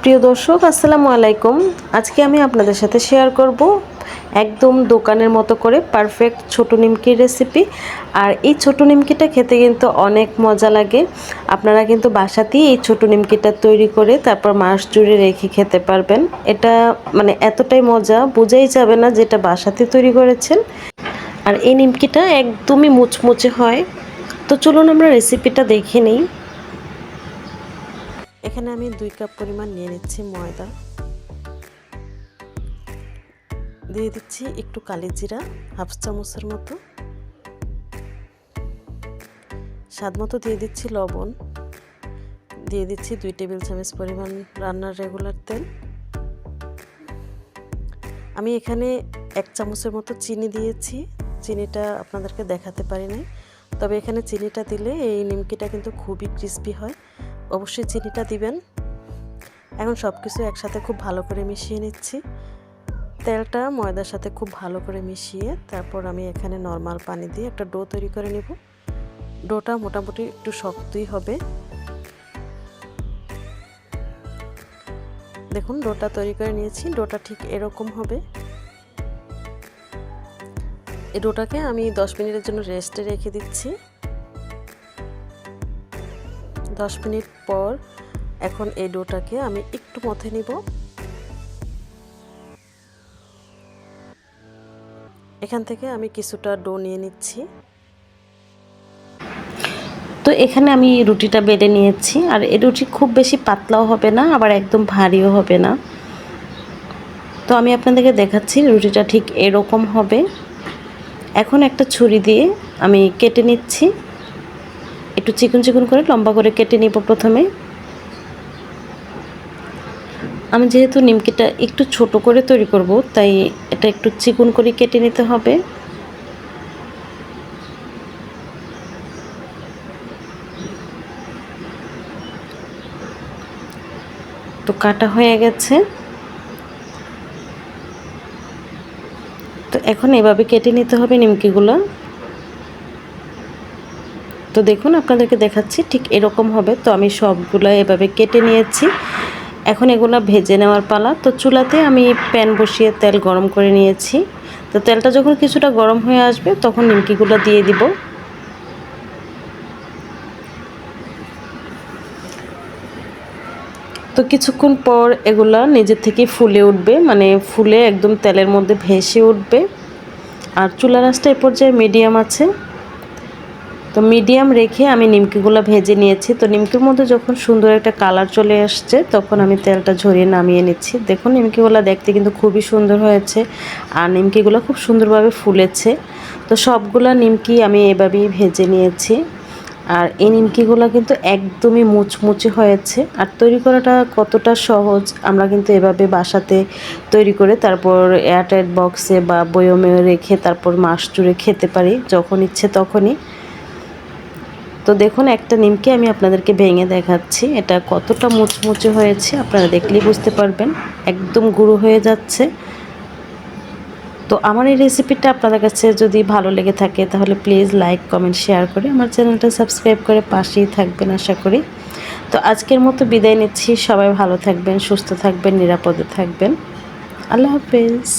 প্রিয় দর্শক, আসসালামু আলাইকুম। আজকে আমি আপনাদের সাথে শেয়ার করব একদম দোকানের মতো করে পারফেক্ট ছোট নিমকির রেসিপি। আর এই ছোট নিমকিটা খেতে কিন্তু অনেক মজা লাগে। আপনারা কিন্তু বাসাতেই এই ছোট নিমকিটা তৈরি করে তারপর মাস জুড়ে রেখে খেতে পারবেন। এটা মানে এতটাই মজা, বোঝাই যাবে না যেটা বাসাতে তৈরি করেছেন। আর এই নিমকিটা একদমই মুচমুচে হয়। তো চলুন আমরা রেসিপিটা দেখে নিই। এখানে আমি 2 কাপ পরিমাণ নিয়ে নিচ্ছি ময়দা, দিয়ে দিচ্ছি একটু কালি জিরা হাফ চামচের মতো, স্বাদ মতো দিয়ে দিচ্ছি লবণ, দিয়ে দিচ্ছি 2 টেবিল চামচ পরিমাণ রান্নার রেগুলার তেল। আমি এখানে 1 চামচের মতো চিনি দিয়েছি। চিনিটা আপনাদেরকে দেখাতে পারি নাই, তবে এখানে চিনিটা দিলে এই নিমকিটা কিন্তু খুবই ক্রিস্পি হয়। অবশ্যই চিনিটা দিবেন। এখন সব কিছু একসাথে খুব ভালো করে মিশিয়ে নিচ্ছি। তেলটা ময়দার সাথে খুব ভালো করে মিশিয়ে তারপর আমি এখানে নরমাল পানি দিয়ে একটা ডো তৈরি করে নেব। ডোটা মোটামুটি একটু শক্তই হবে। দেখুন ডোটা তৈরি করে নিয়েছি, ডোটা ঠিক এরকম হবে। এই ডোটাকে আমি 10 মিনিটের জন্য রেস্টে রেখে দিচ্ছি। 10 মিনিট পর এখন এই ডোটাকে আমি একটু মথে নিব। এখান থেকে আমি কিছুটা ডো নিয়ে নিচ্ছি। তো এখানে আমি রুটিটা বেলে নিয়েছি। আর এই রুটি খুব বেশি পাতলাও হবে না, আবার একদম ভারীও হবে না। তো আমি আপনাদেরকে দেখাচ্ছি রুটিটা ঠিক এরকম হবে। এখন একটা ছুরি দিয়ে আমি কেটে নিচ্ছি, একটু চিকন চিকন করে লম্বা করে কেটে নিব। প্রথমে আমি যেহেতু নিমকিটা একটু ছোট করে তৈরি করব, তাই এটা একটু চিকন করে কেটে নিতে হবে। তো কাটা হয়ে গেছে। তো এখন এভাবে কেটে নিতে হবে নিমকিগুলো। তো দেখুন আপনাদেরকে দেখাচ্ছি ঠিক এরকম হবে। তো আমি সবগুলো এভাবে কেটে নিয়েছি। এখন এগুলো ভেজে নেওয়ার পালা। তো চুলাতে আমি প্যান বসিয়ে তেল গরম করে নিয়েছি। তো তেলটা যখন কিছুটা গরম হয়ে আসবে তখন নিমকিগুলো দিয়ে দিব। তো কিছুক্ষণ পর এগুলা নিজের থেকে ফুলে উঠবে, মানে ফুলে একদম তেলের মধ্যে ভেসে উঠবে। আর চুলার আঁচটা এ পর্যায়ে মিডিয়াম আছে। তো মিডিয়াম রেখে আমি নিমকিগুলো ভেজে নিয়েছি। তো নিমকির মধ্যে যখন সুন্দর একটা কালার চলে আসছে তখন আমি তেলটা ঝরিয়ে নামিয়ে নিচ্ছি। দেখুন নিমকিগুলো দেখতে কিন্তু খুবই সুন্দর হয়েছে, আর নিমকিগুলো খুব সুন্দরভাবে ফুলেছে। তো সবগুলা নিমকি আমি এভাবেই ভেজে নিয়েছি। আর এই নিমকিগুলো কিন্তু একদমই মুচমুচে হয়েছে। আর তৈরি করাটা কতটা সহজ, আমরা কিন্তু এভাবে বাসাতে তৈরি করে তারপর এয়ারটাইট বক্সে বা বয়মে রেখে তারপর মাস জুড়ে খেতে পারি, যখন ইচ্ছে তখনই। তো দেখুন একটা নিমকি আমি আপনাদেরকে ভেঙে দেখাচ্ছি, এটা কতটা মুচমুচে হয়েছে আপনারা দেখলেই বুঝতে পারবেন, একদম গুঁড়ো হয়ে যাচ্ছে। তো আমার এই রেসিপিটা আপনাদের কাছে যদি ভালো লেগে থাকে তাহলে প্লিজ লাইক কমেন্ট শেয়ার করে আমার চ্যানেলটা সাবস্ক্রাইব করে পাশেই থাকবেন আশা করি। তো আজকের মতো বিদায় নিচ্ছি। সবাই ভালো থাকবেন, সুস্থ থাকবেন, নিরাপদে থাকবেন। আল্লাহ হাফেজ।